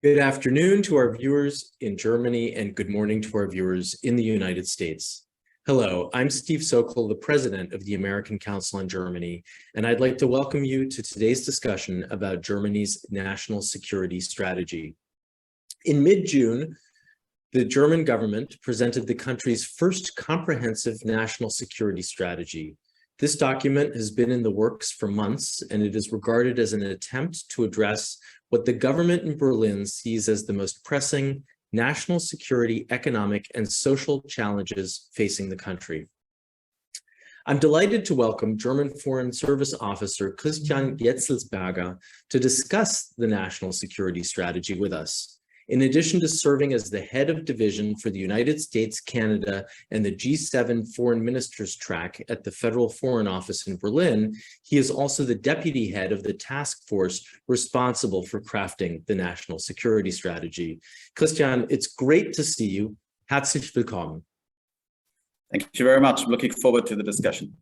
Good afternoon to our viewers in Germany and good morning to our viewers in the United States. Hello, I'm Steve Sokol, the president of the American Council on Germany, and I'd like to welcome you to today's discussion about Germany's national security strategy. In mid-June, the German government presented the country's first comprehensive national security strategy. This document has been in the works for months, and it is regarded as an attempt to address what the government in Berlin sees as the most pressing national security, economic, and social challenges facing the country. I'm delighted to welcome German Foreign Service Officer Christian Jetzlsperger to discuss the national security strategy with us. In addition to serving as the head of division for the United States, Canada, and the G7 Foreign Ministers track at the Federal Foreign Office in Berlin, he is also the deputy head of the task force responsible for crafting the national security strategy. Christian, it's great to see you. Herzlich willkommen. Thank you very much. I'm looking forward to the discussion.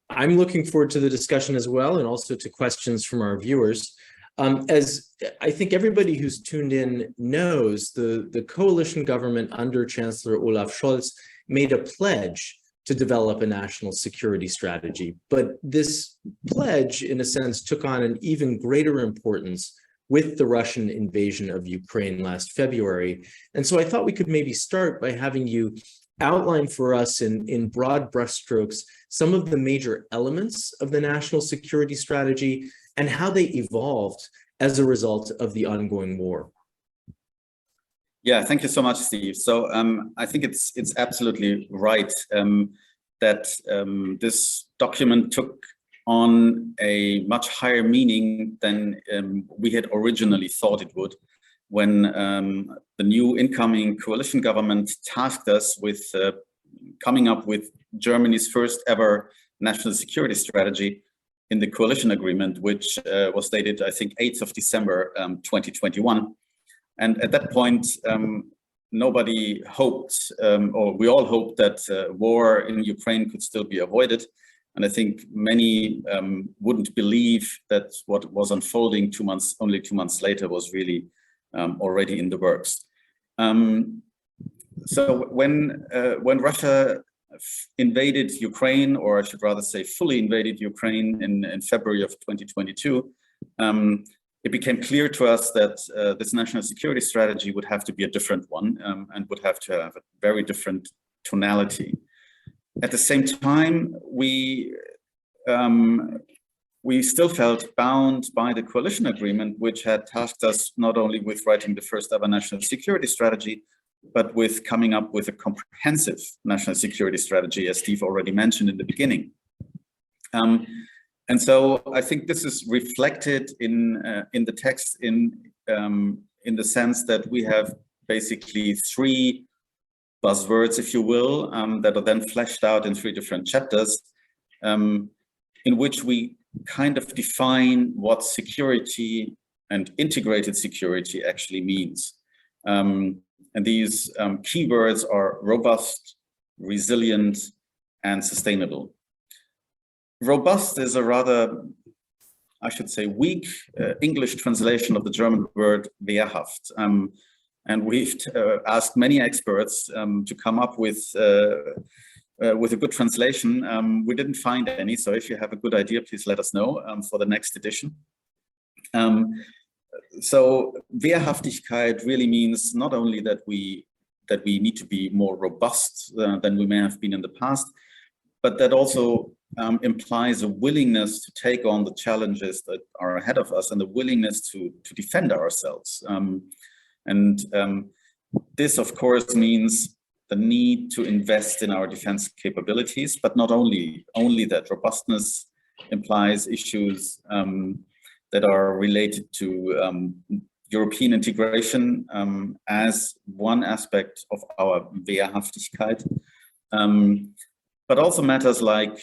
I'm looking forward to the discussion as well, and also to questions from our viewers. As I think everybody who's tuned in knows, the coalition government under Chancellor Olaf Scholz made a pledge to develop a national security strategy. But this pledge, in a sense, took on an even greater importance with the Russian invasion of Ukraine last February. And so I thought we could maybe start by having you outline for us in broad brushstrokes some of the major elements of the national security strategy and how they evolved as a result of the ongoing war. Yeah, thank you so much, Steve. So I think it's absolutely right that this document took on a much higher meaning than we had originally thought it would when the new incoming coalition government tasked us with coming up with Germany's first ever national security strategy in the coalition agreement, which was dated, I think, 8th of December 2021. And at that point, nobody hoped, or we all hoped that war in Ukraine could still be avoided. And I think many wouldn't believe that what was unfolding only 2 months later was really already in the works. So when Russia invaded Ukraine, or I should rather say fully invaded Ukraine in February of 2022, it became clear to us that this national security strategy would have to be a different one and would have to have a very different tonality. At the same time, we still felt bound by the coalition agreement, which had tasked us not only with writing the first ever national security strategy, but with coming up with a comprehensive national security strategy, as Steve already mentioned in the beginning. And so I think this is reflected in the text in the sense that we have basically three buzzwords, if you will, that are then fleshed out in three different chapters, in which we kind of define what security and integrated security actually means. And these keywords are robust, resilient, and sustainable. Robust is a rather, I should say, weak English translation of the German word wehrhaft. And we've asked many experts to come up with a good translation. We didn't find any, so if you have a good idea, please let us know for the next edition. So Wehrhaftigkeit really means not only that we need to be more robust than we may have been in the past, but that also implies a willingness to take on the challenges that are ahead of us and the willingness to defend ourselves. This, of course, means the need to invest in our defense capabilities, but not only that. Robustness implies issues that are related to European integration as one aspect of our Wehrhaftigkeit, but also matters like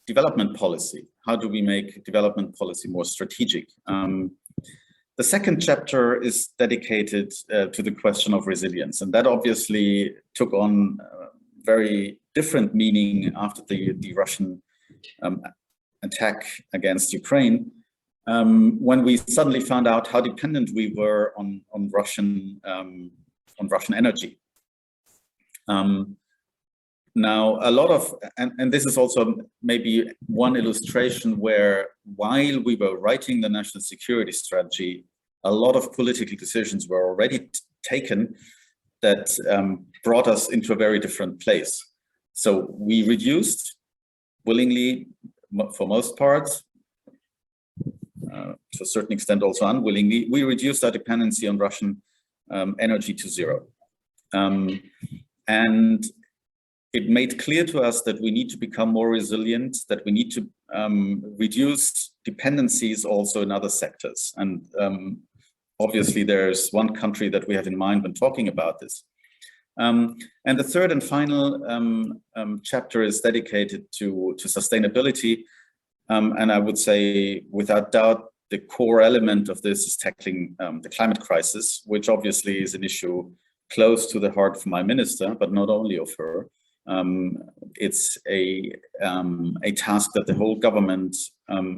development policy. How do we make development policy more strategic? The second chapter is dedicated to the question of resilience, and that obviously took on a very different meaning after the Russian attack against Ukraine. when we suddenly found out how dependent we were on Russian energy. Now, a lot of, and this is also maybe one illustration where while we were writing the national security strategy, a lot of political decisions were already taken that brought us into a very different place. So we reduced willingly, for most parts, to a certain extent also unwillingly, we reduced our dependency on Russian energy to zero. And it made clear to us that we need to become more resilient, that we need to reduce dependencies also in other sectors. And obviously there's one country that we have in mind when talking about this. And the third and final chapter is dedicated to sustainability. And I would say, without doubt, the core element of this is tackling the climate crisis, which obviously is an issue close to the heart of my minister, but not only of her. It's a task that the whole government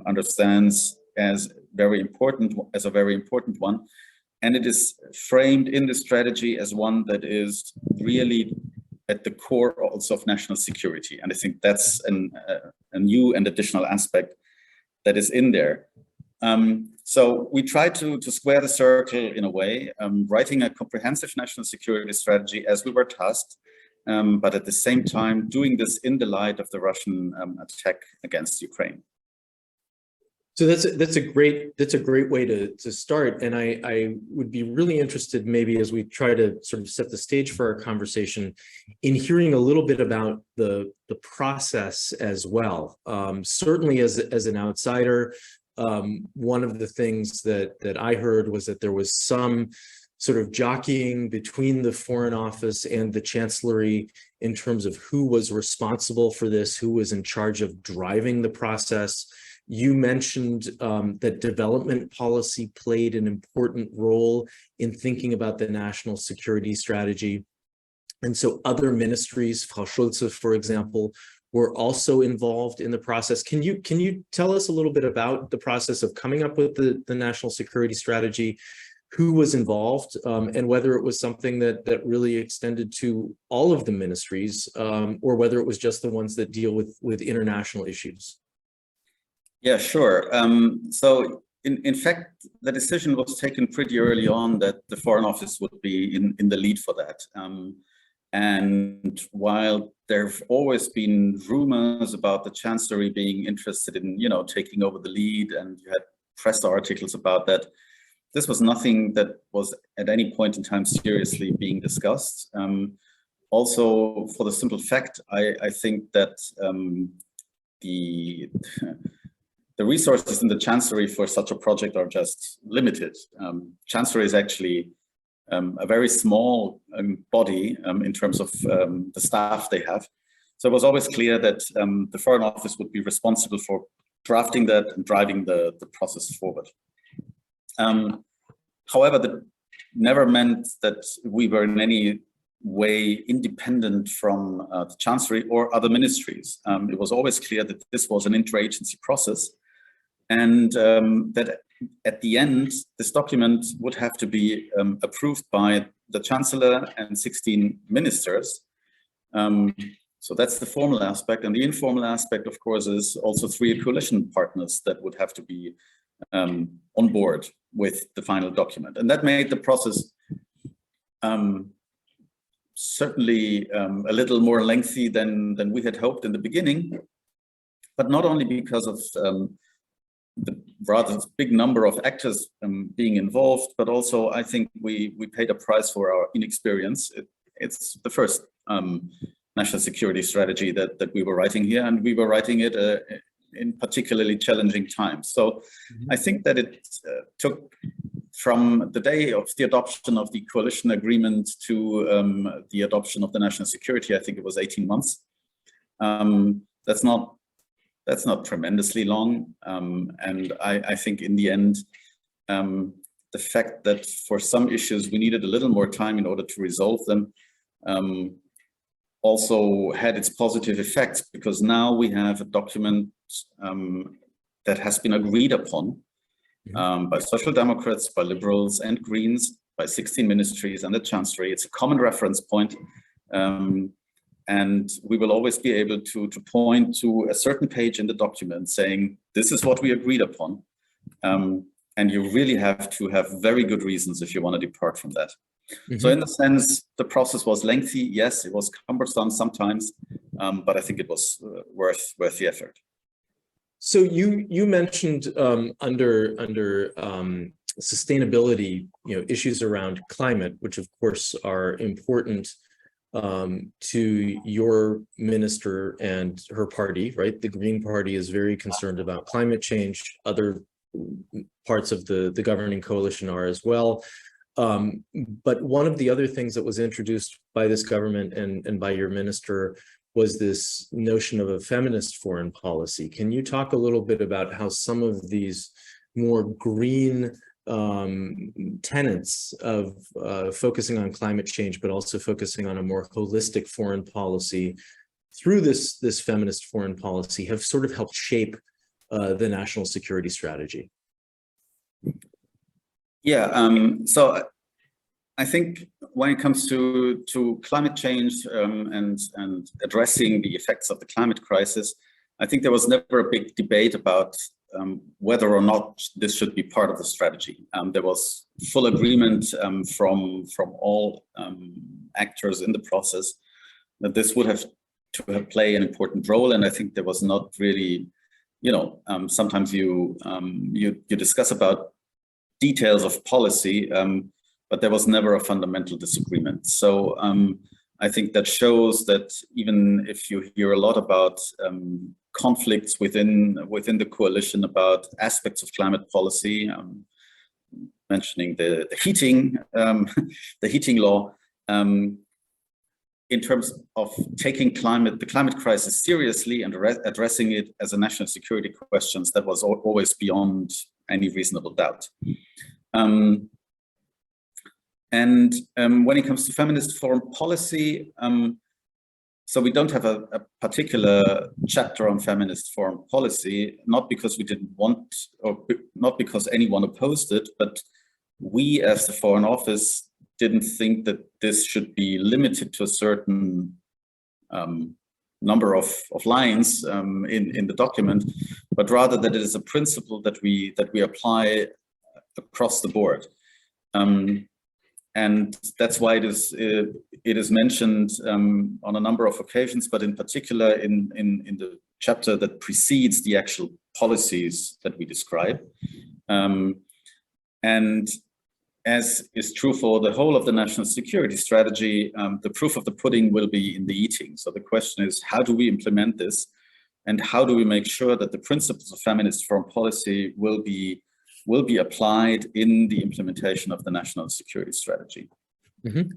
understands as a very important one. And it is framed in the strategy as one that is really at the core also of national security. And I think that's a new and additional aspect that is in there. So we try to square the circle in a way, writing a comprehensive national security strategy as we were tasked, but at the same time doing this in the light of the Russian attack against Ukraine. So that's a great way to start, and I would be really interested, maybe as we try to sort of set the stage for our conversation, in hearing a little bit about the process as well. Certainly, as an outsider, one of the things that I heard was that there was some sort of jockeying between the Foreign Office and the Chancellery in terms of who was responsible for this, who was in charge of driving the process. You mentioned that development policy played an important role in thinking about the national security strategy. And so other ministries, Frau Schulze, for example, were also involved in the process. Can you tell us a little bit about the process of coming up with the national security strategy, who was involved, and whether it was something that really extended to all of the ministries, or whether it was just the ones that deal with international issues? Yeah, sure. So in fact, the decision was taken pretty early on that the Foreign Office would be in the lead for that. And while there have always been rumors about the Chancellery being interested in, taking over the lead, and you had press articles about that, this was nothing that was at any point in time seriously being discussed. Also, for the simple fact, I think that the resources in the Chancellery for such a project are just limited. Chancellery is actually a very small body in terms of the staff they have. So it was always clear that the Foreign Office would be responsible for drafting that and driving the process forward. However, that never meant that we were in any way independent from the Chancellery or other ministries. It was always clear that this was an interagency process, and that at the end, this document would have to be approved by the Chancellor and 16 ministers. So that's the formal aspect. And the informal aspect, of course, is also 3 coalition partners that would have to be on board with the final document. And that made the process certainly a little more lengthy than we had hoped in the beginning, but not only because of the rather big number of actors being involved, but also I think we paid a price for our inexperience. It's the first national security strategy that we were writing here, and we were writing it in particularly challenging times. So I think that it took from the day of the adoption of the coalition agreement to the adoption of the national security, I think it was 18 months. That's not tremendously long. And I think in the end, the fact that for some issues we needed a little more time in order to resolve them also had its positive effects, because now we have a document that has been agreed upon, by Social Democrats, by Liberals and Greens, by 16 ministries and the Chancellery. It's a common reference point. And we will always be able to point to a certain page in the document saying, this is what we agreed upon. And you really have to have very good reasons if you want to depart from that. So in the sense, the process was lengthy. Yes, it was cumbersome sometimes, but I think it was worth the effort. So you mentioned under sustainability, issues around climate, which of course are important to your minister and her party, right? The Green Party is very concerned about climate change. Other parts of the governing coalition are as well. But one of the other things that was introduced by this government and by your minister was this notion of a feminist foreign policy. Can you talk a little bit about how some of these more green tenets of focusing on climate change, but also focusing on a more holistic foreign policy through this feminist foreign policy have sort of helped shape the national security strategy? Yeah, so I think when it comes to climate change and addressing the effects of the climate crisis, I think there was never a big debate about whether or not this should be part of the strategy. There was full agreement from all actors in the process that this would have to play an important role, and I think there was not really, sometimes you discuss about details of policy, but there was never a fundamental disagreement. So I think that shows that even if you hear a lot about conflicts within the coalition about aspects of climate policy, mentioning the heating law, in terms of taking the climate crisis seriously and addressing it as a national security questions, that was always beyond any reasonable doubt. And when it comes to feminist foreign policy, so we don't have a particular chapter on feminist foreign policy, not because we didn't want, or not because anyone opposed it, but we as the Foreign Office didn't think that this should be limited to a certain number of lines in the document, but rather that it is a principle that we apply across the board. And that's why it is mentioned on a number of occasions, but in particular in the chapter that precedes the actual policies that we describe. And as is true for the whole of the national security strategy, the proof of the pudding will be in the eating. So the question is, how do we implement this? And how do we make sure that the principles of feminist foreign policy will be applied in the implementation of the national security strategy? Mm-hmm.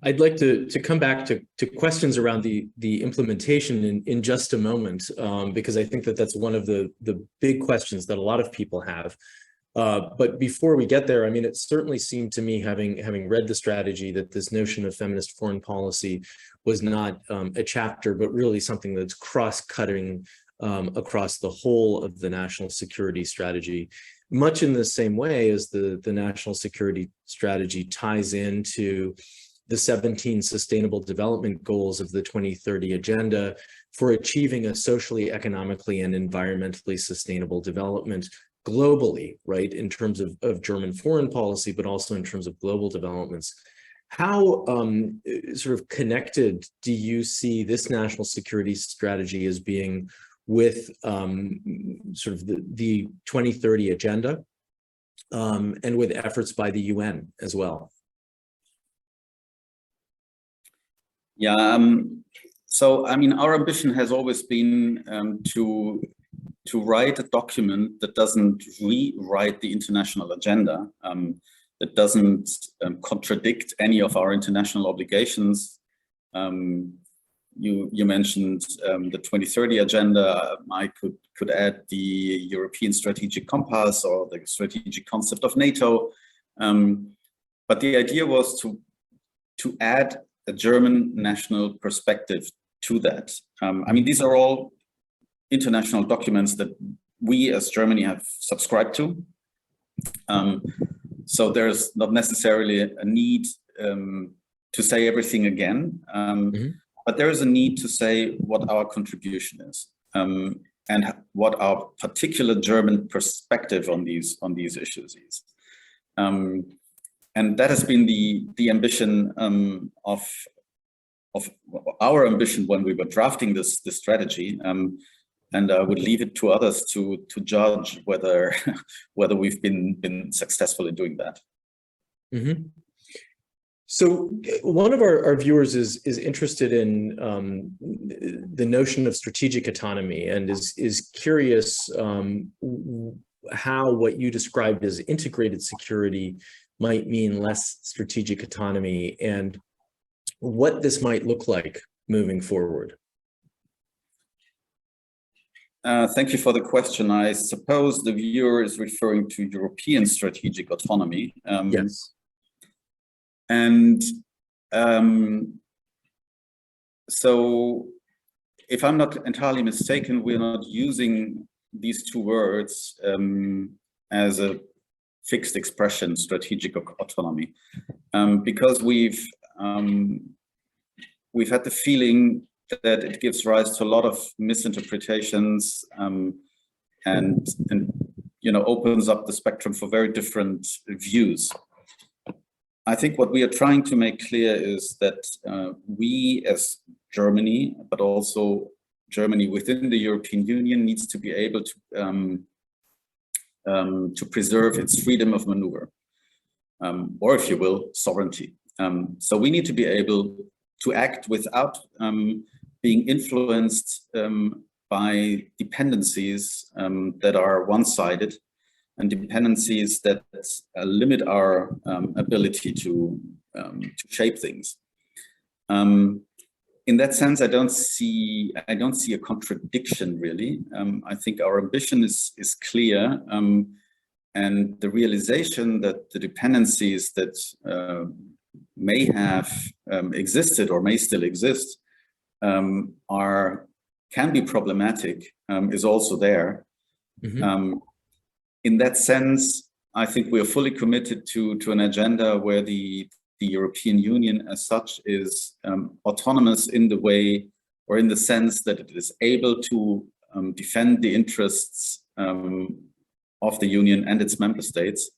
I'd like to come back to questions around the implementation in just a moment, because I think that that's one of the big questions that a lot of people have. But before we get there, I mean, it certainly seemed to me, having read the strategy, that this notion of feminist foreign policy was not a chapter, but really something that's cross-cutting across the whole of the national security strategy, much in the same way as the national security strategy ties into the 17 sustainable development goals of the 2030 agenda for achieving a socially, economically, and environmentally sustainable development globally, right, in terms of German foreign policy, but also in terms of global developments. How sort of connected do you see this national security strategy as being with sort of the 2030 agenda and with efforts by the UN as well? Yeah, so I mean, our ambition has always been to write a document that doesn't rewrite the international agenda, that doesn't contradict any of our international obligations. You mentioned the 2030 agenda. I could add the European Strategic Compass or the strategic concept of NATO. But the idea was to add a German national perspective to that. I mean, these are all international documents that we as Germany have subscribed to. So there's not necessarily a need to say everything again, but there is a need to say what our contribution is and what our particular German perspective on these issues is. And that has been the ambition of our ambition when we were drafting this strategy. And I would leave it to others to judge whether we've been successful in doing that. So one of our viewers is interested in the notion of strategic autonomy and is curious how what you described as integrated security might mean less strategic autonomy and what this might look like moving forward. Thank you for the question. I suppose the viewer is referring to European strategic autonomy. Yes. And so if I'm not entirely mistaken, we're not using these two words as a fixed expression, strategic autonomy, because we've had the feeling that it gives rise to a lot of misinterpretations and opens up the spectrum for very different views. I think what we are trying to make clear is that we as Germany, but also Germany within the European Union, needs to be able to preserve its freedom of maneuver, or if you will, sovereignty. So we need to be able to act without being influenced by dependencies that are one-sided and dependencies that limit our ability to shape things. In that sense, I don't see a contradiction really. I think our ambition is clear, and the realization that the dependencies that may have existed or may still exist can be problematic is also there. In that sense, I think we are fully committed to an agenda where the European Union as such is autonomous in the way or in the sense that it is able to defend the interests of the Union and its member states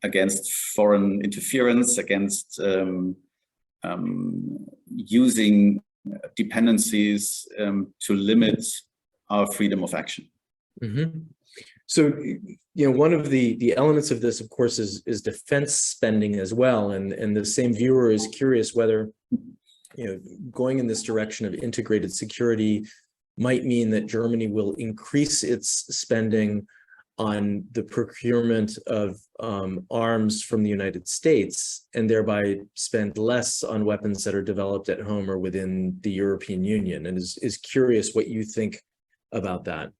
against foreign interference, against using dependencies to limit our freedom of action. So, one of the elements of this, of course, is defense spending as well. And the same viewer is curious whether, going in this direction of integrated security might mean that Germany will increase its spending on the procurement of arms from the United States and thereby spend less on weapons that are developed at home or within the European Union, and is curious what you think about that.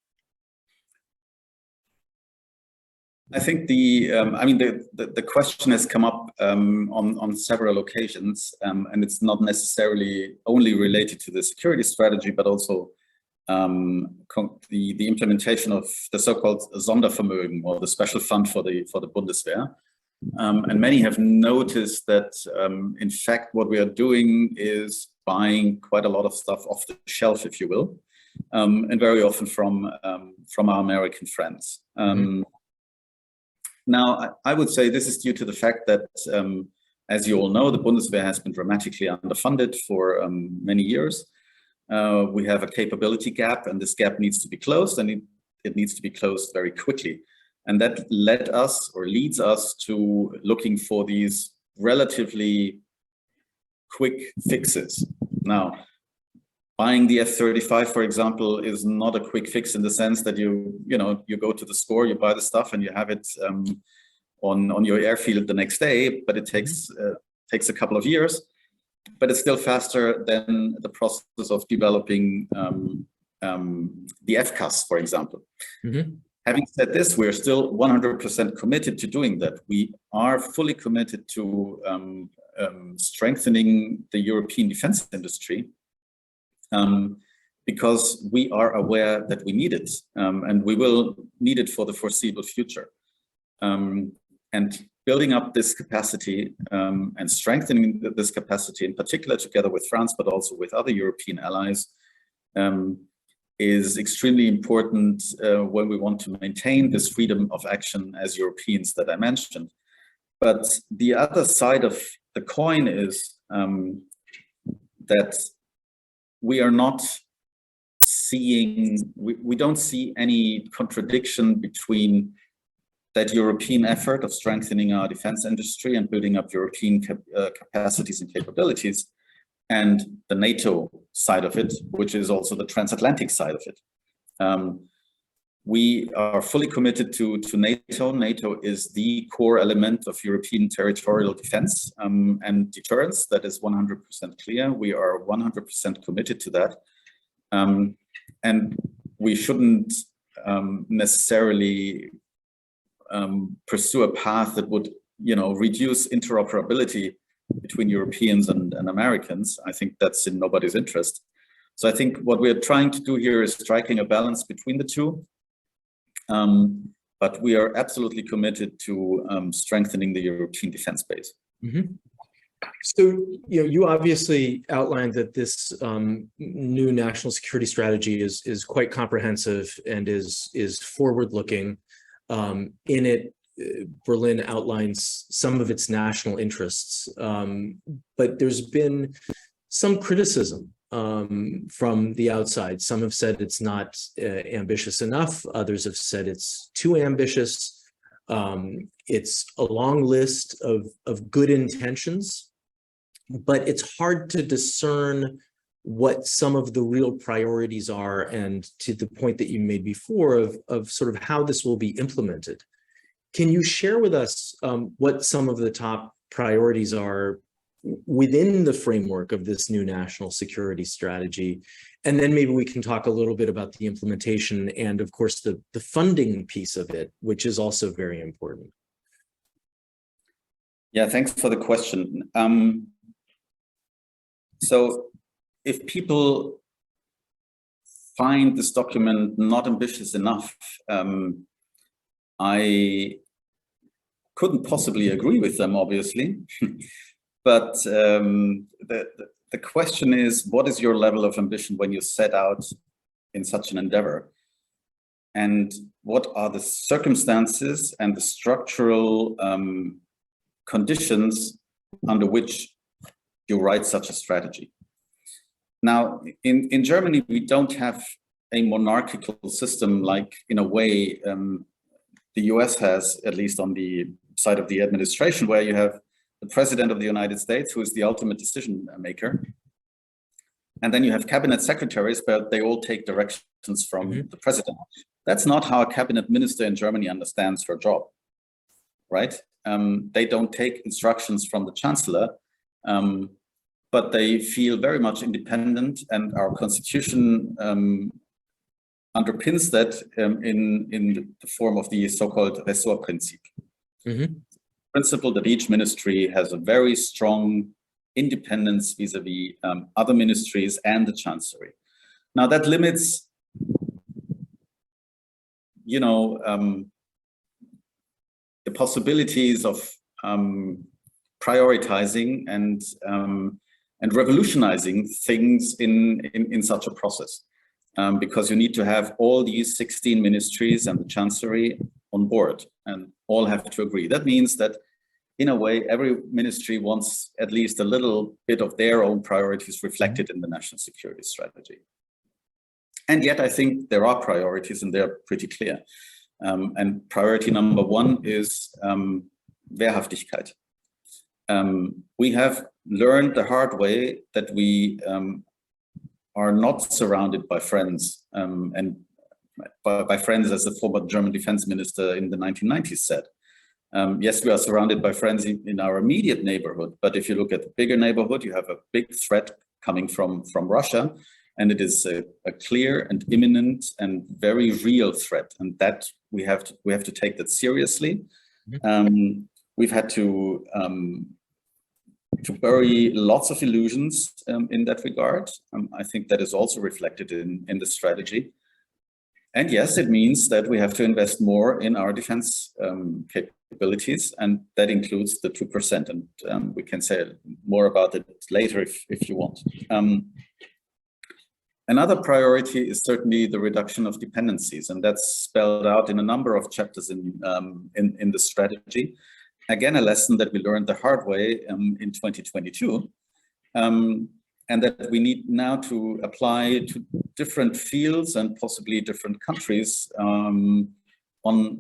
I think the question has come up on several occasions, and it's not necessarily only related to the security strategy, but also the implementation of the so-called Sondervermögen, or the special fund for the Bundeswehr. And many have noticed that, in fact, what we are doing is buying quite a lot of stuff off the shelf, if you will, and very often from our American friends. Now, I would say this is due to the fact that, as you all know, the Bundeswehr has been dramatically underfunded for many years. We have a capability gap, and this gap needs to be closed, and it needs to be closed very quickly. And that leads us to looking for these relatively quick fixes. Now, buying the F-35, for example, is not a quick fix in the sense that you go to the store, you buy the stuff, and you have it on your airfield the next day. But it takes a couple of years. But it's still faster than the process of developing the FCAS, for example. Having said this, we're still 100% committed to doing that. We are fully committed to strengthening the European defense industry, because we are aware that we need it, and we will need it for the foreseeable future. and building up this capacity and strengthening this capacity, in particular together with France, but also with other European allies, is extremely important when we want to maintain this freedom of action as Europeans that I mentioned. But the other side of the coin is that we are not seeing, we don't see any contradiction between that European effort of strengthening our defense industry and building up European capacities and capabilities, and the NATO side of it, which is also the transatlantic side of it. We are fully committed to NATO. NATO is the core element of European territorial defense and deterrence. That is 100% clear. We are 100% committed to that. And we shouldn't necessarily pursue a path that would, reduce interoperability between Europeans and Americans. I think that's in nobody's interest. So I think what we're trying to do here is striking a balance between the two. But we are absolutely committed to strengthening the European defense base. Mm-hmm. So, you obviously outlined that this new national security strategy is quite comprehensive and is forward-looking. In it, Berlin outlines some of its national interests, but there's been some criticism from the outside. Some have said it's not ambitious enough. Others have said it's too ambitious. It's a long list of good intentions, but it's hard to discern what some of the real priorities are, and to the point that you made before of sort of how this will be implemented. Can you share with us what some of the top priorities are within the framework of this new national security strategy? And then maybe we can talk a little bit about the implementation and, of course, the funding piece of it, which is also very important. Yeah, thanks for the question. So if people find this document not ambitious enough, I couldn't possibly agree with them, obviously. But the question is, what is your level of ambition when you set out in such an endeavor? And what are the circumstances and the structural conditions under which you write such a strategy? Now, in Germany, we don't have a monarchical system like, in a way, the US has, at least on the side of the administration, where you have the President of the United States, who is the ultimate decision maker. And then you have cabinet secretaries, but they all take directions from the president. That's not how a cabinet minister in Germany understands her job, right? They don't take instructions from the chancellor, but they feel very much independent, and our constitution underpins that in the form of the so-called Ressortprinzip. Principle that each ministry has a very strong independence vis-a-vis other ministries and the chancellery. Now that limits, the possibilities of prioritizing and revolutionizing things in such a process, because you need to have all these 16 ministries and the chancellery on board, and all have to agree. That means that, in a way, every ministry wants at least a little bit of their own priorities reflected in the national security strategy. And yet I think there are priorities, and they're pretty clear. And priority number one is Wehrhaftigkeit. We have learned the hard way that we are not surrounded by friends, and by friends, as the former German defense minister in the 1990s said. Yes, we are surrounded by friends in our immediate neighborhood, but if you look at the bigger neighborhood, you have a big threat coming from Russia, and it is a clear and imminent and very real threat, and that we have to take that seriously. We've had to bury lots of illusions in that regard. I think that is also reflected in the strategy. And yes, it means that we have to invest more in our defense capabilities, and that includes the 2%. And we can say more about it later if you want. Another priority is certainly the reduction of dependencies, and that's spelled out in a number of chapters in the strategy. Again, a lesson that we learned the hard way in 2022. And that we need now to apply to different fields and possibly different countries on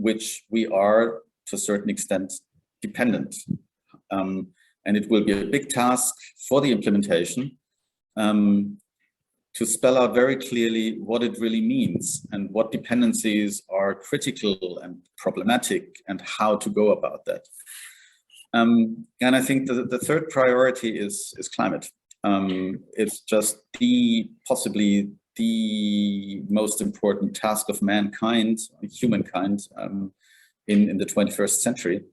which we are, to a certain extent, dependent. And it will be a big task for the implementation to spell out very clearly what it really means and what dependencies are critical and problematic and how to go about that. And I think the third priority is climate. It's just possibly the most important task of mankind, humankind, in the 21st century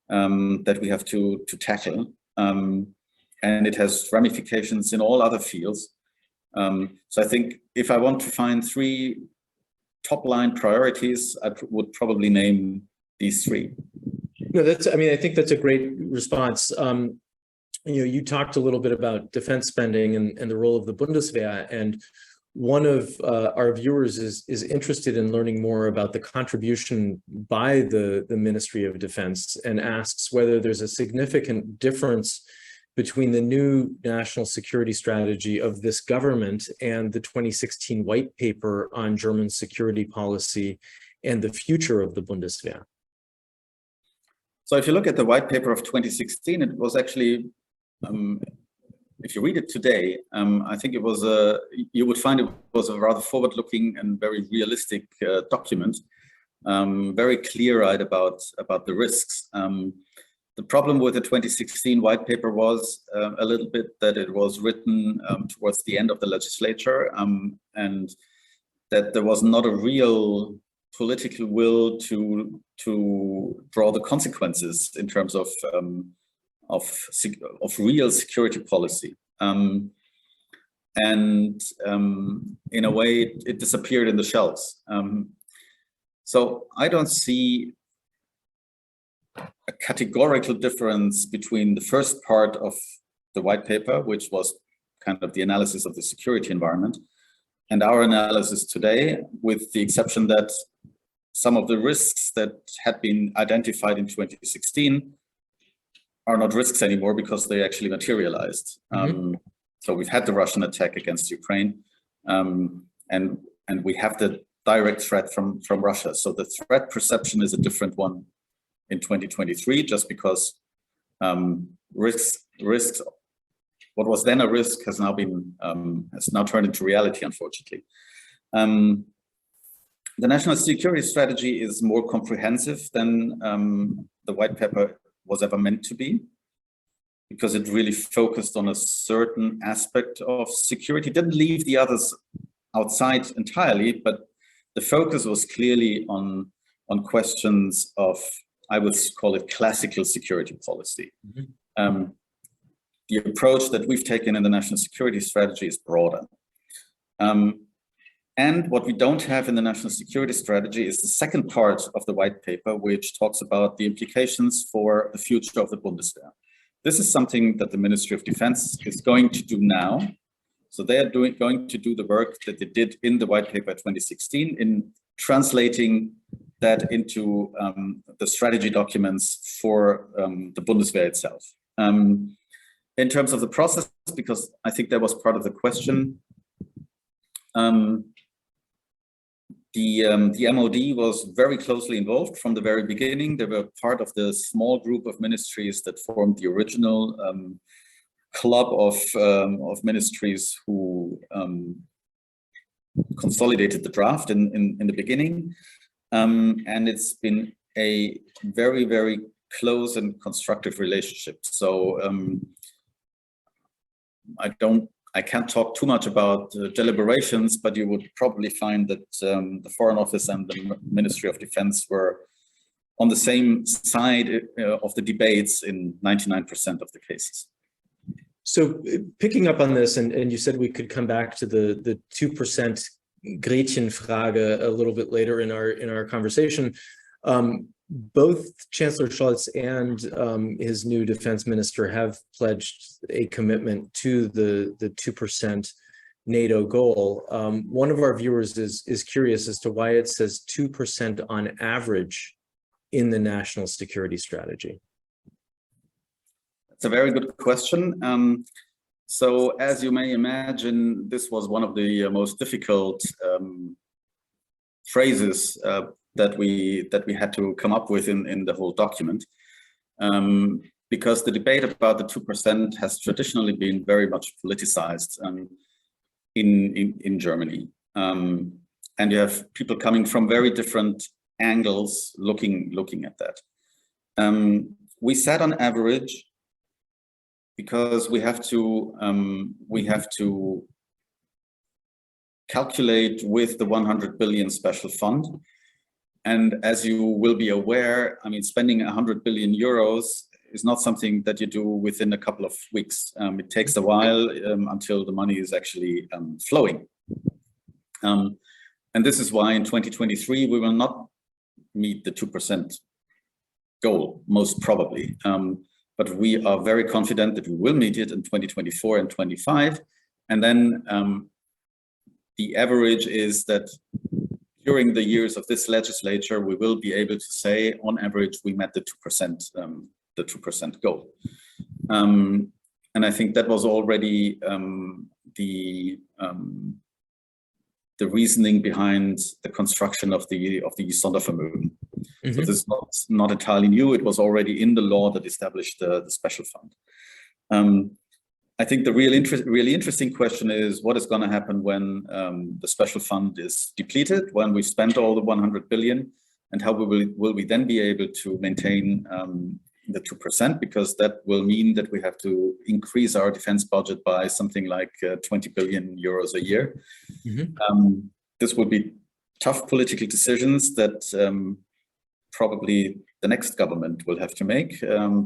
that we have to tackle. And it has ramifications in all other fields. So I think if I want to find 3 top-line priorities, I would probably name these 3. No, I think that's a great response. You talked a little bit about defense spending and the role of the Bundeswehr, and one of our viewers is interested in learning more about the contribution by the Ministry of Defense and asks whether there's a significant difference between the new national security strategy of this government and the 2016 white paper on German security policy and the future of the Bundeswehr. So if you look at the white paper of 2016, it was actually, if you read it today, I think you would find it was a rather forward-looking and very realistic document, very clear-eyed about the risks. The problem with the 2016 white paper was a little bit that it was written towards the end of the legislature, and that there was not a real political will to draw the consequences in terms of real security policy. And in a way, it disappeared in the shelves. So I don't see a categorical difference between the first part of the white paper, which was kind of the analysis of the security environment, and our analysis today, with the exception that some of the risks that had been identified in 2016 are not risks anymore because they actually materialized. Mm-hmm. So we've had the Russian attack against Ukraine, and we have the direct threat from Russia. So the threat perception is a different one in 2023, just because risks, what was then a risk has now turned into reality, unfortunately. The national security strategy is more comprehensive than the white paper was ever meant to be, because it really focused on a certain aspect of security. It didn't leave the others outside entirely, but the focus was clearly on questions of, I would call it, classical security policy. Mm-hmm. The approach that we've taken in the national security strategy is broader. And what we don't have in the national security strategy is the second part of the white paper, which talks about the implications for the future of the Bundeswehr. This is something that the Ministry of Defense is going to do now. So they are going to do the work that they did in the white paper 2016 in translating that into the strategy documents for the Bundeswehr itself. In terms of the process, because I think that was part of the question, the MOD was very closely involved from the very beginning. They were part of the small group of ministries that formed the original club of ministries who consolidated the draft in the beginning. And it's been a very, very close and constructive relationship. So I can't talk too much about deliberations, but you would probably find that the Foreign Office and the Ministry of Defense were on the same side of the debates in 99% of the cases. So picking up on this, and you said we could come back to the 2% Gretchenfrage a little bit later in our conversation. Both Chancellor Scholz and his new defense minister have pledged a commitment to the 2% NATO goal. One of our viewers is curious as to why it says 2% on average in the national security strategy. It's a very good question. So as you may imagine, this was one of the most difficult phrases that we had to come up with in the whole document, because the debate about the 2% has traditionally been very much politicized in Germany, and you have people coming from very different angles looking at that. We said on average because we have to calculate with the 100 billion special fund. And as you will be aware, I mean, spending 100 billion euros is not something that you do within a couple of weeks. It takes a while until the money is actually flowing. And this is why in 2023, we will not meet the 2% goal, most probably. But we are very confident that we will meet it in 2024 and 25. And then the average is that during the years of this legislature, we will be able to say, on average, we met the 2% goal. And I think that was already the reasoning behind the construction of the Sondervermögen. Mm-hmm. So this is not entirely new. It was already in the law that established the special fund. I think the really interesting question is what is going to happen when the special fund is depleted, when we spent all the 100 billion, and how will we then be able to maintain the 2%, because that will mean that we have to increase our defense budget by something like 20 billion euros a year. Mm-hmm. This will be tough political decisions that probably the next government will have to make,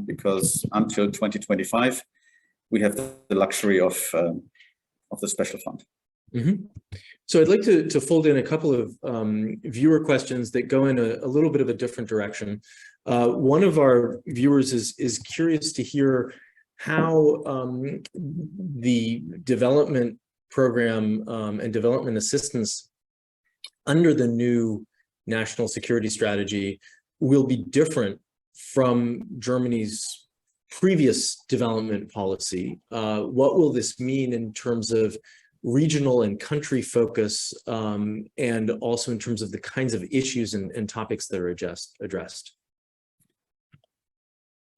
because until 2025, we have the luxury of the special fund. Mm-hmm. So I'd like to fold in a couple of viewer questions that go in a little bit of a different direction. One of our viewers is curious to hear how the development program and development assistance under the new national security strategy will be different from Germany's previous development policy. What will this mean in terms of regional and country focus, and also in terms of the kinds of issues and topics that are addressed?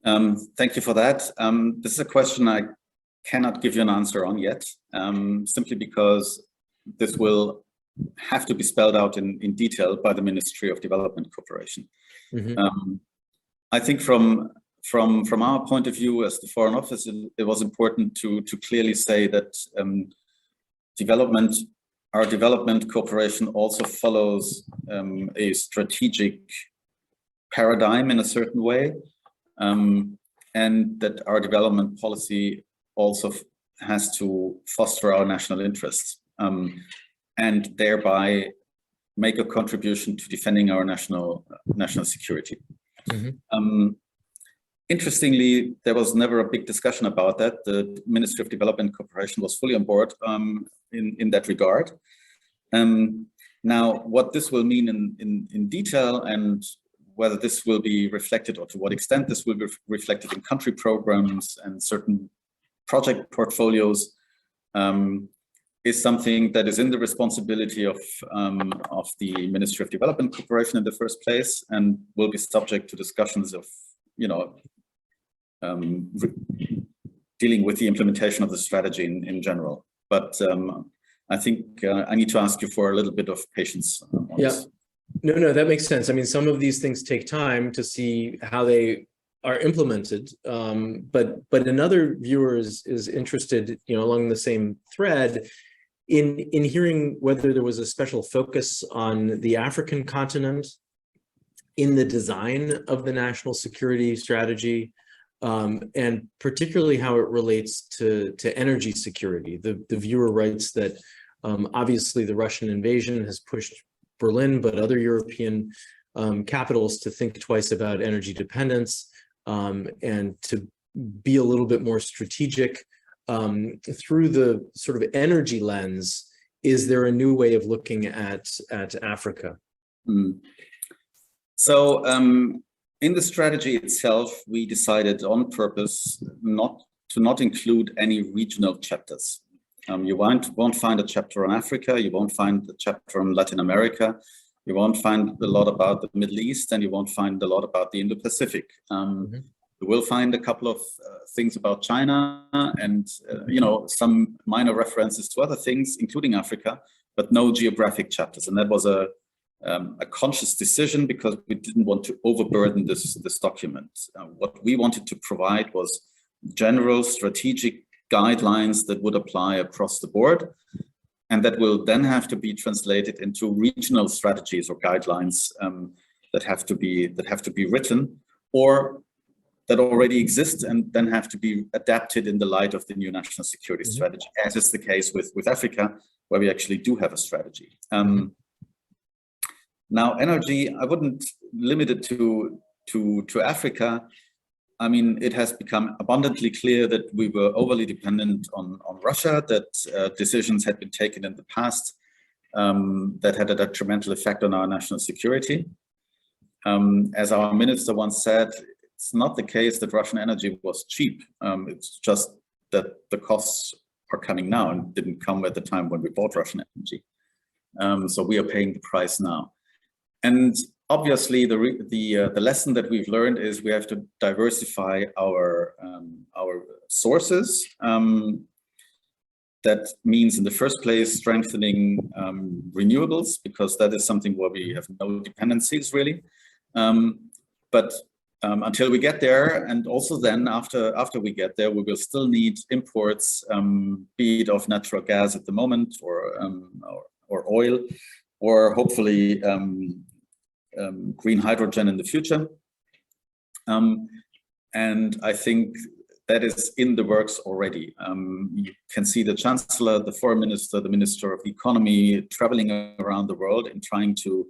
Thank you for that. This is a question I cannot give you an answer on yet, simply because this will have to be spelled out in detail by the Ministry of Development Cooperation. Mm-hmm. I think from our point of view as the Foreign Office, it was important to clearly say that our development cooperation also follows a strategic paradigm in a certain way, and that our development policy also has to foster our national interests, and thereby make a contribution to defending our national security. Mm-hmm. Interestingly, there was never a big discussion about that. The Ministry of Development Cooperation was fully on board in that regard. Now, what this will mean in detail, and whether this will be reflected, or to what extent this will be reflected in country programs and certain project portfolios, is something that is in the responsibility of the Ministry of Development Cooperation in the first place, and will be subject to discussions of, dealing with the implementation of the strategy in general. But I think I need to ask you for a little bit of patience on this. No, that makes sense. I mean, some of these things take time to see how they are implemented. But another viewer is interested, along the same thread, in hearing whether there was a special focus on the African continent in the design of the national security strategy, and particularly how it relates to energy security. The viewer writes that Obviously, the Russian invasion has pushed Berlin, but other European capitals to think twice about energy dependence and to be a little bit more strategic through the sort of energy lens. Is there a new way of looking at Africa? So in the strategy itself, we decided on purpose not to include any regional chapters. You won't find a chapter on Africa, you won't find a chapter on Latin America, you won't find a lot about the Middle East, and you won't find a lot about the Indo-Pacific. You will find a couple of things about China and some minor references to other things, including Africa, but no geographic chapters. And that was a conscious decision because we didn't want to overburden this document. What we wanted to provide was general strategic guidelines that would apply across the board, and that will then have to be translated into regional strategies or guidelines that have to be written, or that already exist and then have to be adapted in the light of the new national security strategy, as is the case with Africa, where we actually do have a strategy. Now, energy, I wouldn't limit it to Africa. I mean, it has become abundantly clear that we were overly dependent on Russia, that decisions had been taken in the past that had a detrimental effect on our national security. As our minister once said, it's not the case that Russian energy was cheap. It's just that the costs are coming now and didn't come at the time when we bought Russian energy. So we are paying the price now. And obviously, the lesson that we've learned is we have to diversify our sources. That means, in the first place, strengthening renewables, because that is something where we have no dependencies really. But until we get there, and also then after we get there, we will still need imports, be it of natural gas at the moment, or oil, or hopefully green hydrogen in the future. And I think that is in the works already. You can see the Chancellor, the Foreign Minister, the Minister of Economy traveling around the world and trying to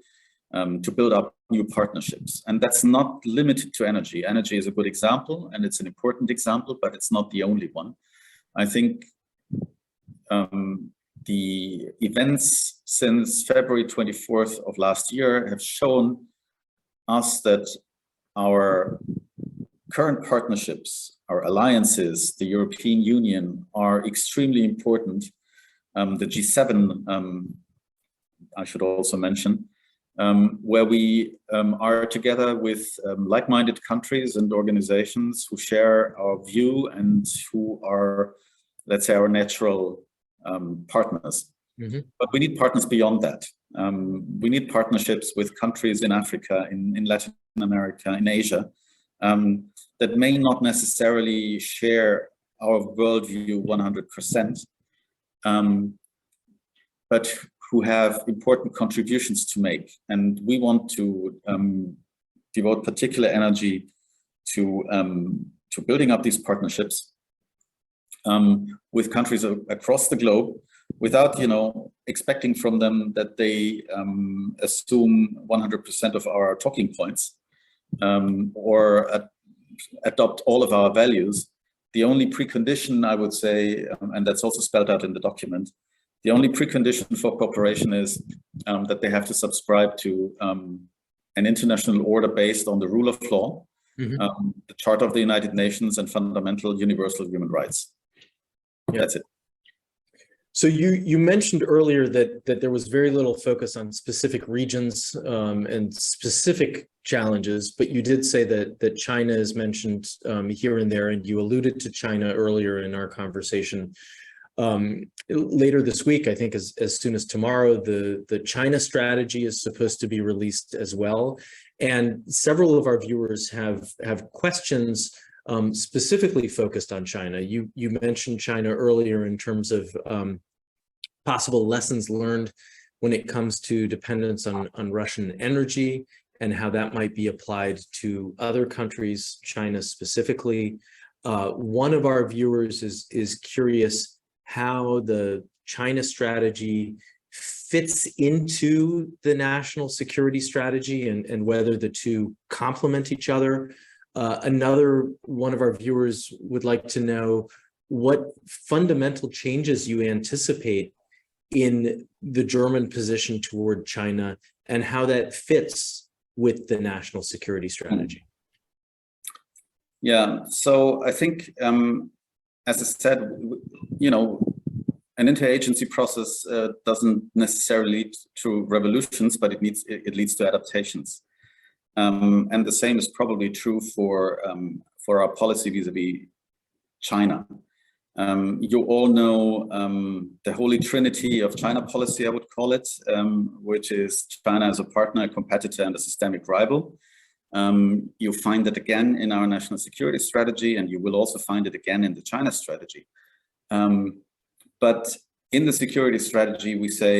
build up new partnerships. And that's not limited to energy. Energy is a good example, and it's an important example, but it's not the only one. I think the events since February 24th of last year have shown us that our current partnerships, our alliances, the European Union are extremely important. The G7, I should also mention, where we are together with like-minded countries and organizations who share our view and who are, let's say, our natural partners. But we need partners beyond that. We need partnerships with countries in Africa, in Latin America, in Asia, that may not necessarily share our worldview 100%, but who have important contributions to make. And we want to devote particular energy to building up these partnerships with countries across the globe, without expecting from them that they assume 100% of our talking points or adopt all of our values. The only precondition, I would say, and that's also spelled out in the document, the only precondition for cooperation is that they have to subscribe to an international order based on the rule of law, the Charter of the United Nations, and fundamental universal human rights. Yeah. That's it. So you mentioned earlier that there was very little focus on specific regions and specific challenges, but you did say that China is mentioned here and there, and you alluded to China earlier in our conversation. Later this week, I think as soon as tomorrow, the China strategy is supposed to be released as well. And several of our viewers have questions specifically focused on China. You mentioned China earlier in terms of possible lessons learned when it comes to dependence on Russian energy and how that might be applied to other countries, China specifically. One of our viewers is curious how the China strategy fits into the national security strategy and whether the two complement each other. Another one of our viewers would like to know what fundamental changes you anticipate in the German position toward China and how that fits with the national security strategy. Yeah, so I think, as I said, an interagency process doesn't necessarily lead to revolutions, but it leads to adaptations. And the same is probably true for our policy vis-a-vis China. You all know the holy trinity of China policy, I would call it, which is China as a partner, a competitor, and a systemic rival. You find it again in our national security strategy, and you will also find it again in the China strategy. But in the security strategy, we say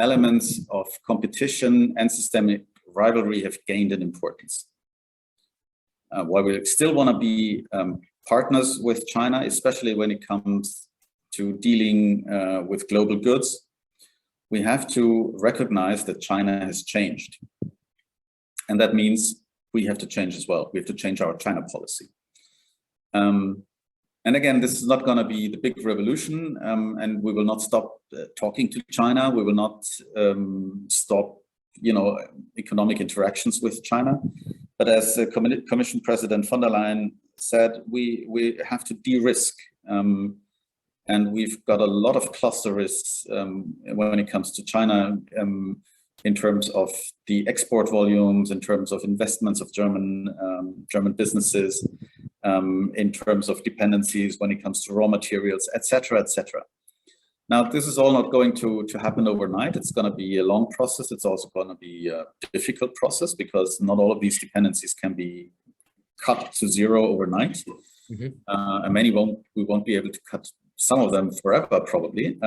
elements of competition and systemic rivalry have gained in importance. While we still want to be partners with China, especially when it comes to dealing with global goods, we have to recognize that China has changed. And that means we have to change as well. We have to change our China policy. And again, this is not going to be the big revolution, and we will not stop talking to China. We will not stop, economic interactions with China. But as Commission President von der Leyen said, we have to de-risk. And we've got a lot of cluster risks when it comes to China in terms of the export volumes, in terms of investments of German businesses, in terms of dependencies when it comes to raw materials, et cetera, et cetera. Now, this is all not going to happen overnight. It's going to be a long process. It's also going to be a difficult process because not all of these dependencies can be cut to zero overnight. Mm-hmm. And we won't be able to cut some of them forever, probably.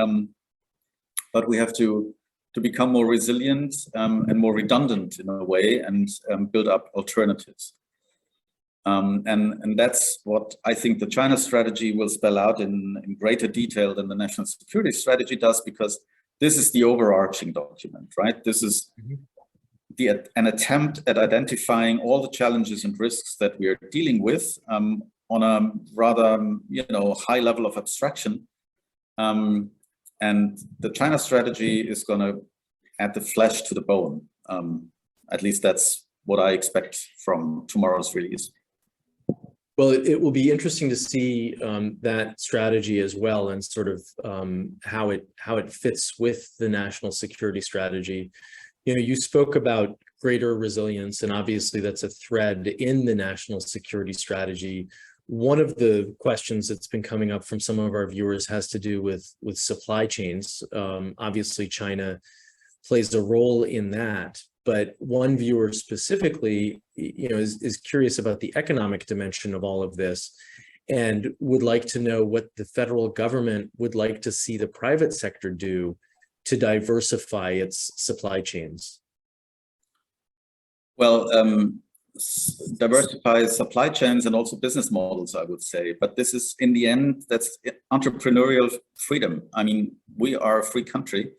But we have to become more resilient and more redundant in a way and build up alternatives. And that's what I think the China strategy will spell out in greater detail than the national security strategy does, because this is the overarching document, right? This is an attempt at identifying all the challenges and risks that we are dealing with on a rather, high level of abstraction. And the China strategy is going to add the flesh to the bone. At least that's what I expect from tomorrow's release. Well, it will be interesting to see that strategy as well, and sort of how it fits with the national security strategy. You spoke about greater resilience, and obviously that's a thread in the national security strategy. One of the questions that's been coming up from some of our viewers has to do with supply chains. Obviously, China plays a role in that. But one viewer specifically, is curious about the economic dimension of all of this and would like to know what the federal government would like to see the private sector do to diversify its supply chains. Well, diversify supply chains and also business models, I would say. But this is, in the end, that's entrepreneurial freedom. I mean, we are a free country.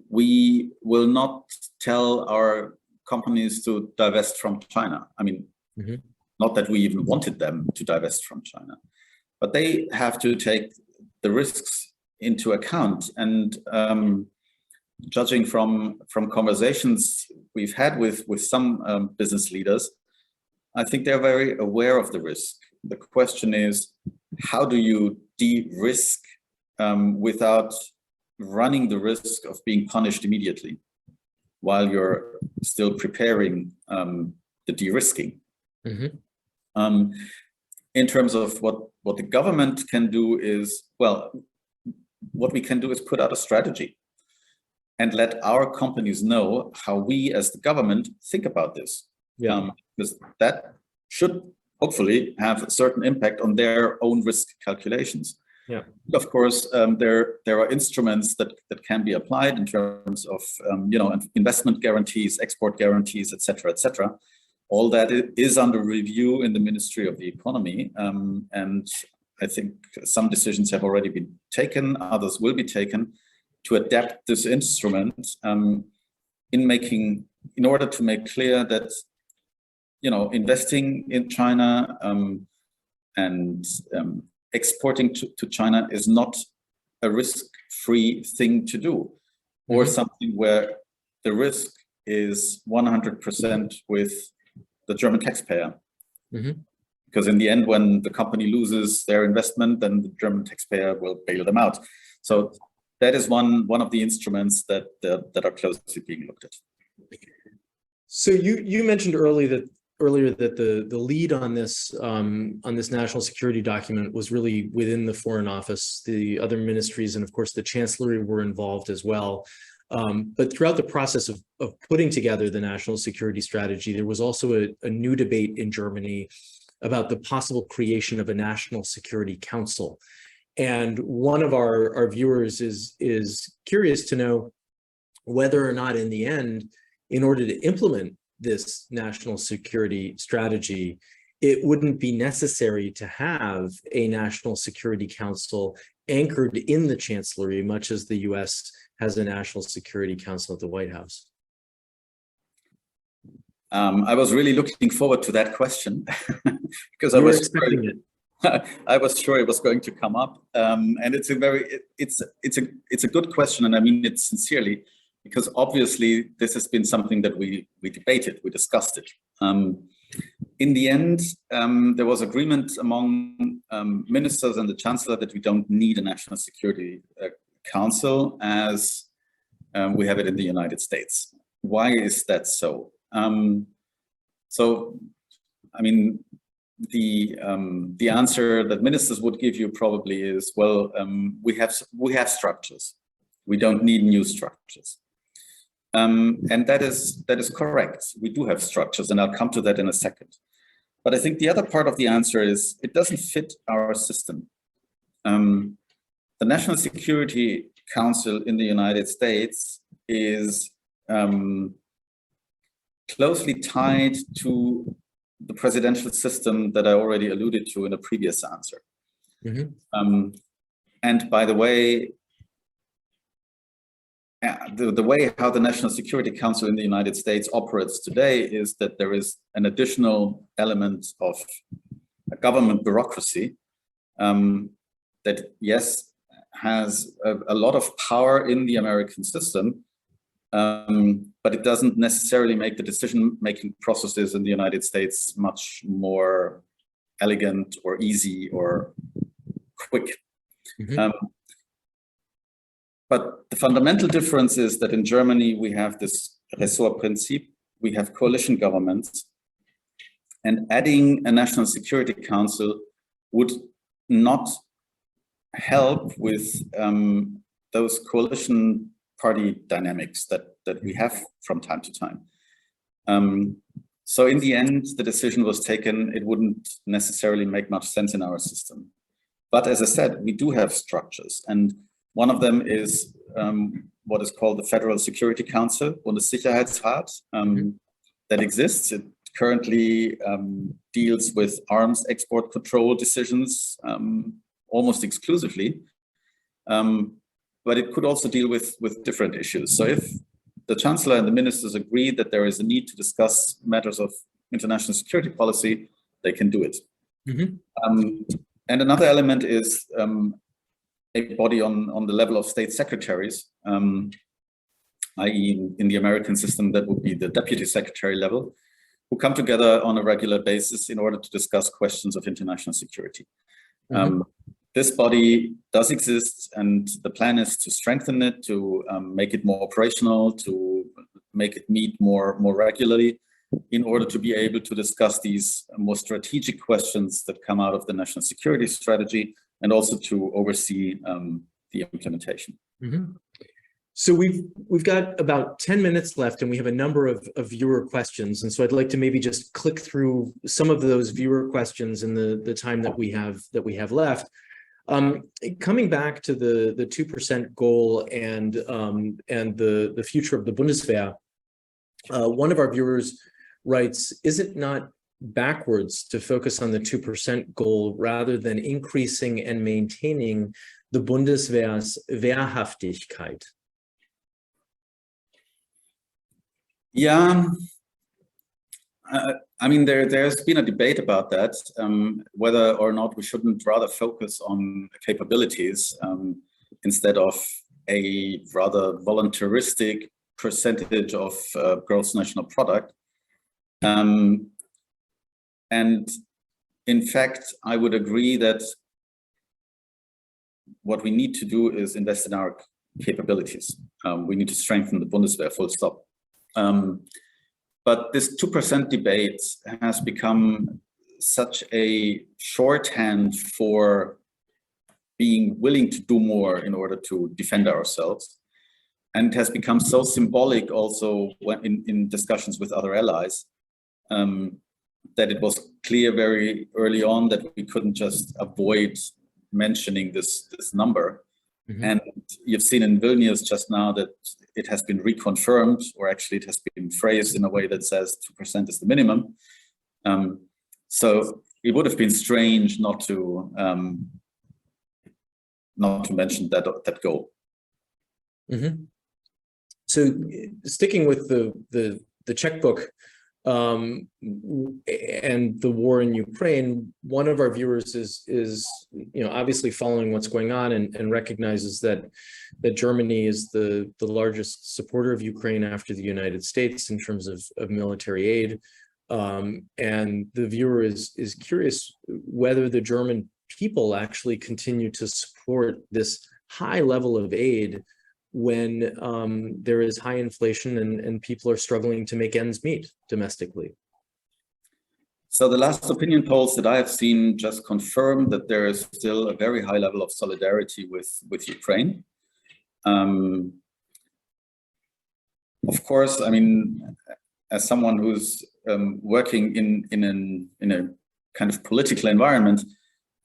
We will not tell our companies to divest from China. I mean, not that we even wanted them to divest from China, but they have to take the risks into account. And judging from conversations we've had with some business leaders, I think they're very aware of the risk. The question is, how do you de-risk without running the risk of being punished immediately while you're still preparing the de-risking? In terms of what the government can do is, well, what we can do is put out a strategy and let our companies know how we as the government think about this. Because that should hopefully have a certain impact on their own risk calculations. Of course, there are instruments that can be applied in terms of investment guarantees, export guarantees, et cetera, et cetera. All that is under review in the Ministry of the Economy, and I think some decisions have already been taken, others will be taken to adapt this instrument in order to make clear that, investing in China and exporting to China is not a risk-free thing to do, or something where the risk is 100% with the German taxpayer. Because in the end, when the company loses their investment, then the German taxpayer will bail them out. So that is one of the instruments that are closely being looked at. So you mentioned earlier that the lead on this national security document was really within the Foreign Office. The other ministries and of course the Chancellery were involved as well. But throughout the process of putting together the national security strategy, there was also a new debate in Germany about the possible creation of a national security council. And one of our viewers is curious to know whether or not in the end, in order to implement this national security strategy, it wouldn't be necessary to have a national security council anchored in the Chancellery, much as the US has a national security council at the White House. I was really looking forward to that question because I was expecting it. I was sure it was going to come up, and it's a good question, and I mean it sincerely, because obviously this has been something that we debated, we discussed it. In the end, there was agreement among ministers and the Chancellor that we don't need a national security council as we have it in the United States. Why is that so? So, I mean, the answer that ministers would give you probably is, well, we have structures. We don't need new structures. And that is correct. We do have structures, and I'll come to that in a second. But I think the other part of the answer is it doesn't fit our system. The National Security Council in the United States is closely tied to the presidential system that I already alluded to in a previous answer. And by the way, the way how the National Security Council in the United States operates today is that there is an additional element of a government bureaucracy that, yes, has a lot of power in the American system, but it doesn't necessarily make the decision-making processes in the United States much more elegant or easy or quick. But the fundamental difference is that in Germany, we have this Ressortprinzip, we have coalition governments, and adding a National Security Council would not help with those coalition party dynamics that we have from time to time. So in the end, the decision was taken, it wouldn't necessarily make much sense in our system. But as I said, we do have structures, and one of them is what is called the Federal Security Council, Bundessicherheitsrat, that exists. It currently deals with arms export control decisions almost exclusively, but it could also deal with different issues. So if the Chancellor and the ministers agree that there is a need to discuss matters of international security policy, they can do it. And another element is a body on the level of state secretaries, i.e. in the American system, that would be the deputy secretary level, who come together on a regular basis in order to discuss questions of international security. This body does exist, and the plan is to strengthen it, to make it more operational, to make it meet more regularly, in order to be able to discuss these more strategic questions that come out of the national security strategy, and also to oversee the implementation. So we've got about 10 minutes left, and we have a number of viewer questions. And so I'd like to maybe just click through some of those viewer questions in the time that we have left. Coming back to the 2% goal and the future of the Bundeswehr, one of our viewers writes, is it not backwards to focus on the 2% goal rather than increasing and maintaining the Bundeswehr's Wehrhaftigkeit? Yeah, I mean, there's been a debate about that, whether or not we shouldn't rather focus on capabilities instead of a rather voluntaristic percentage of gross national product. And in fact, I would agree that what we need to do is invest in our capabilities. We need to strengthen the Bundeswehr, full stop. But this 2% debate has become such a shorthand for being willing to do more in order to defend ourselves, and has become so symbolic also when in discussions with other allies, that it was clear very early on that we couldn't just avoid mentioning this number. Mm-hmm. And you've seen in Vilnius just now that it has been reconfirmed, or actually it has been phrased in a way that says 2% is the minimum. So it would have been strange not to mention that goal. Mm-hmm. So sticking with the checkbook and the war in Ukraine, one of our viewers is obviously following what's going on and recognizes that Germany is the largest supporter of Ukraine after the United States in terms of military aid, and the viewer is curious whether the German people actually continue to support this high level of aid when there is high inflation and people are struggling to make ends meet domestically. So the last opinion polls that I have seen just confirm that there is still a very high level of solidarity with Ukraine. Of course, I mean, as someone who's working in a kind of political environment,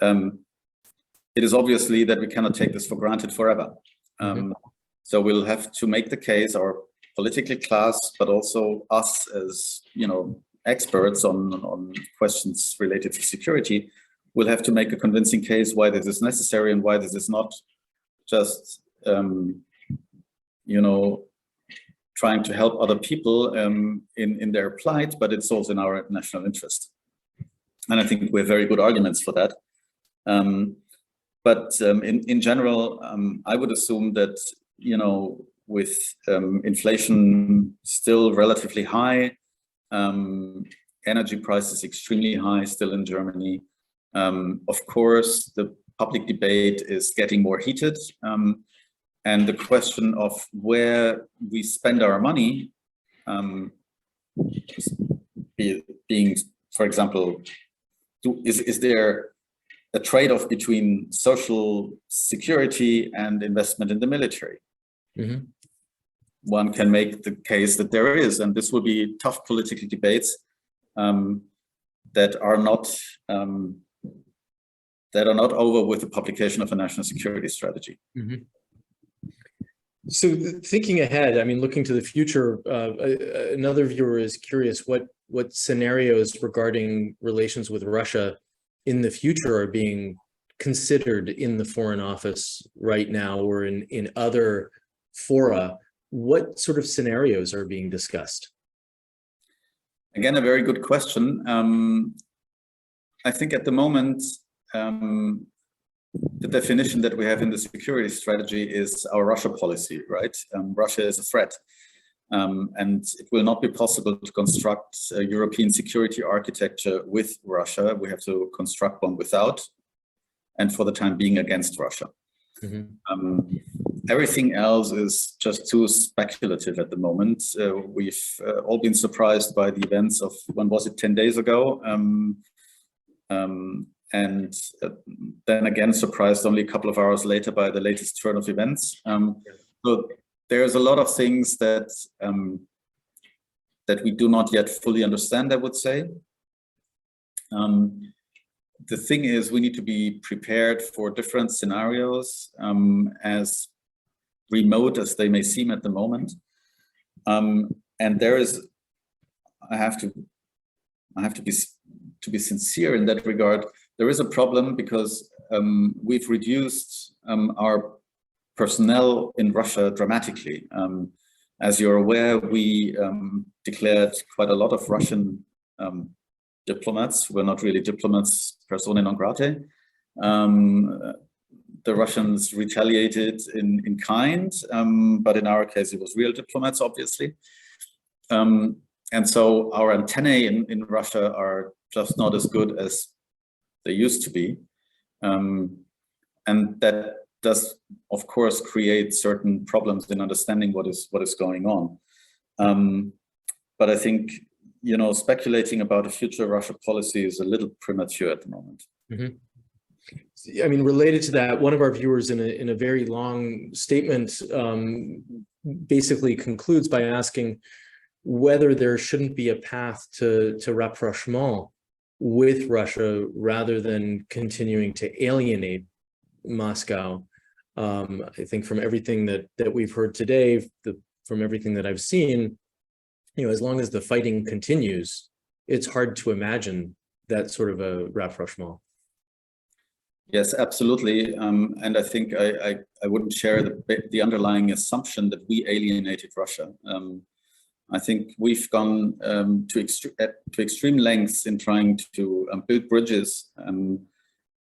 it is obviously that we cannot take this for granted forever. Mm-hmm. So we'll have to make the case, our political class, but also us as experts on questions related to security, will have to make a convincing case why this is necessary and why this is not just trying to help other people in their plight, but it's also in our national interest. And I think we have very good arguments for that. But in general, I would assume that with inflation still relatively high, energy prices extremely high still in Germany. Of course, the public debate is getting more heated, and the question of where we spend our money, being, for example, is there a trade-off between social security and investment in the military? Mm-hmm. One can make the case that there is, and this will be tough political debates that are not over with the publication of a national security strategy. Mm-hmm. So thinking ahead, I mean, looking to the future, another viewer is curious what scenarios regarding relations with Russia in the future are being considered in the Foreign Office right now, or in other fora. What sort of scenarios are being discussed? Again, a very good question. I think at the moment, the definition that we have in the security strategy is our Russia policy, right? Russia is a threat. And it will not be possible to construct a European security architecture with Russia. We have to construct one without, and for the time being against Russia. Mm-hmm. Everything else is just too speculative at the moment. We've all been surprised by the events of, when was it, 10 days ago? And then again, surprised only a couple of hours later by the latest turn of events. So there's a lot of things that we do not yet fully understand, I would say. The thing is, we need to be prepared for different scenarios, as remote as they may seem at the moment. And there is, I have to be to be sincere in that regard, there is a problem because we've reduced our personnel in Russia dramatically. As you're aware, we declared quite a lot of Russian diplomats who were not really diplomats, persona non grata. The Russians retaliated in kind, but in our case, it was real diplomats, obviously. And so our antennae in Russia are just not as good as they used to be. And that does, of course, create certain problems in understanding what is going on. But I think, you know, speculating about a future Russia policy is a little premature at the moment. Mm-hmm. I mean, related to that, one of our viewers in a very long statement basically concludes by asking whether there shouldn't be a path to rapprochement with Russia rather than continuing to alienate Moscow. I think from everything that we've heard today, from everything that I've seen, you know, as long as the fighting continues, it's hard to imagine that sort of a rapprochement. Yes, absolutely. And I think I wouldn't share the underlying assumption that we alienated Russia. I think we've gone to extreme lengths in trying to build bridges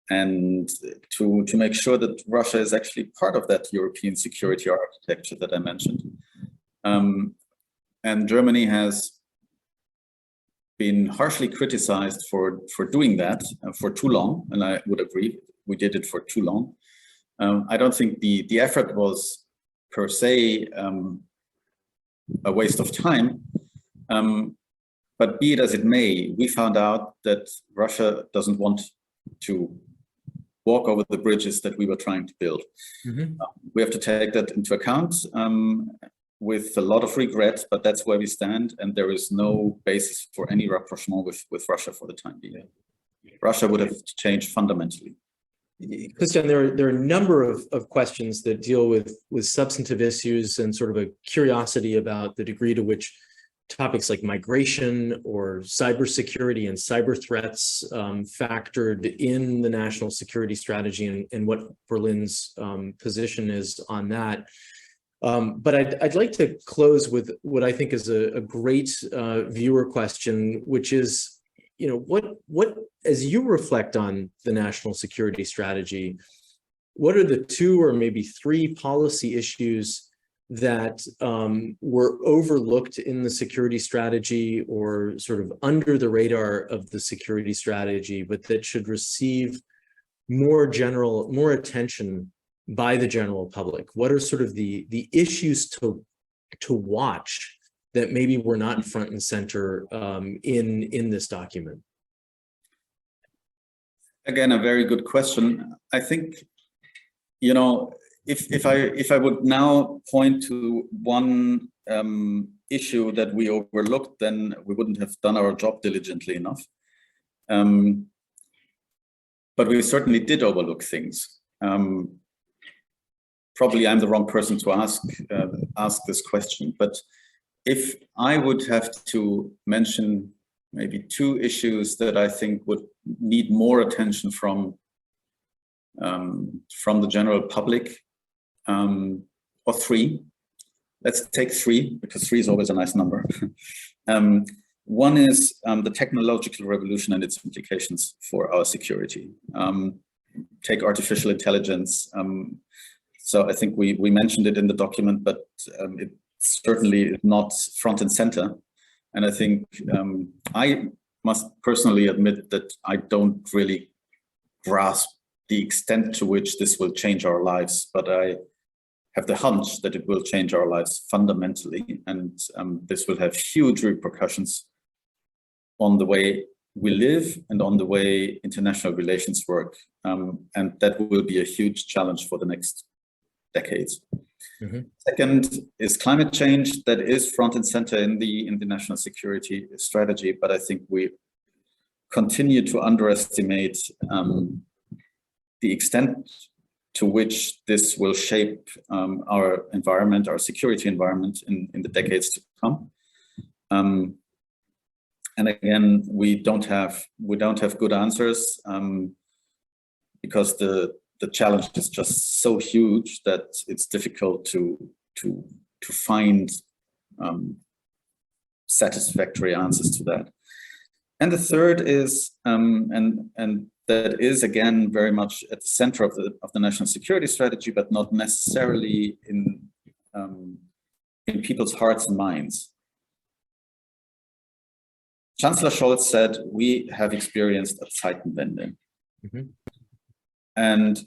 and to make sure that Russia is actually part of that European security architecture that I mentioned. And Germany has been harshly criticized for doing that for too long, and I would agree, we did it for too long. I don't think the effort was per se a waste of time, but be it as it may, we found out that Russia doesn't want to walk over the bridges that we were trying to build. Mm-hmm. We have to take that into account with a lot of regret, but that's where we stand, and there is no basis for any rapprochement with Russia for the time being. Russia would have to change fundamentally. Christian, there are a number of questions that deal with substantive issues and sort of a curiosity about the degree to which topics like migration or cybersecurity and cyber threats factored in the national security strategy and what Berlin's position is on that. But I'd like to close with what I think is a great viewer question, which is, you know, what as you reflect on the national security strategy, what are the 2 or maybe 3 policy issues that were overlooked in the security strategy or sort of under the radar of the security strategy, but that should receive more attention by the general public? What are sort of the issues to watch that maybe were not front and center in this document? Again, a very good question. I think, you know, if I would now point to one issue that we overlooked, then we wouldn't have done our job diligently enough. But we certainly did overlook things. Probably I'm the wrong person to ask this question, but if I would have to mention maybe 2 issues that I think would need more attention from the general public, or 3, let's take 3 because 3 is always a nice number. One is the technological revolution and its implications for our security. Take artificial intelligence. So I think we mentioned it in the document, but it certainly is not front and center. And I think I must personally admit that I don't really grasp the extent to which this will change our lives, but I have the hunch that it will change our lives fundamentally. And this will have huge repercussions on the way we live and on the way international relations work. And that will be a huge challenge for the next decades. Mm-hmm. Second is climate change. That is front and center in the national security strategy, but I think we continue to underestimate the extent to which this will shape our environment, our security environment in the decades to come. And again, we don't have good answers because the challenge is just so huge that it's difficult to find satisfactory answers to that. And the third is, and that is again very much at the center of the national security strategy, but not necessarily in people's hearts and minds. Chancellor Scholz said, we have experienced a Zeitenwende. Mm-hmm. And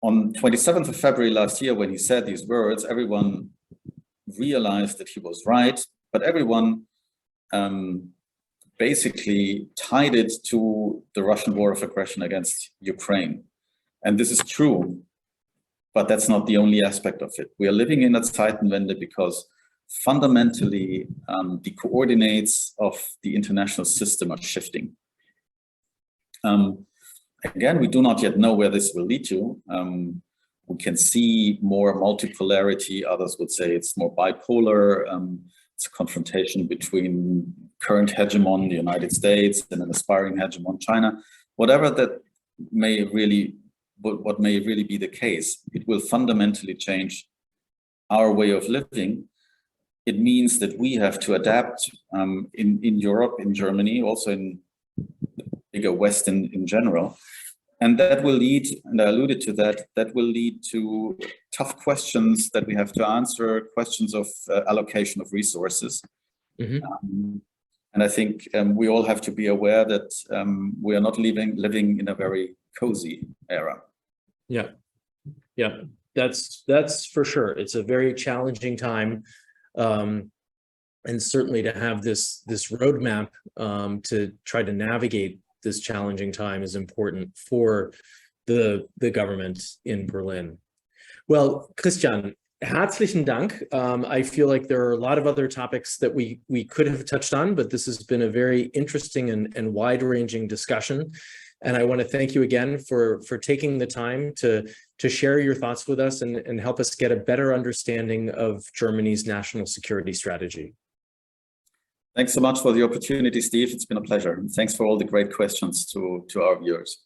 on 27th of February last year, when he said these words, everyone realized that he was right, but everyone basically tied it to the Russian war of aggression against Ukraine. And this is true, but that's not the only aspect of it. We are living in a Zeitenwende because fundamentally the coordinates of the international system are shifting. Again, we do not yet know where this will lead to. We can see more multipolarity. Others would say it's more bipolar. It's a confrontation between current hegemon, the United States, and an aspiring hegemon, China. Whatever that may really, what may really be the case, it will fundamentally change our way of living. It means that we have to adapt in Europe, in Germany, also in the bigger West in general. And that will lead, and I alluded to that, that will lead to tough questions that we have to answer, questions of allocation of resources. Mm-hmm. And I think we all have to be aware that we are not living in a very cozy era. Yeah, yeah, that's for sure. It's a very challenging time. And certainly to have this roadmap to try to navigate this challenging time is important for the government in Berlin. Well, Christian, herzlichen Dank. I feel like there are a lot of other topics that we could have touched on, but this has been a very interesting and wide-ranging discussion. And I want to thank you again for taking the time to share your thoughts with us and help us get a better understanding of Germany's national security strategy. Thanks so much for the opportunity, Steve. It's been a pleasure. And thanks for all the great questions to our viewers.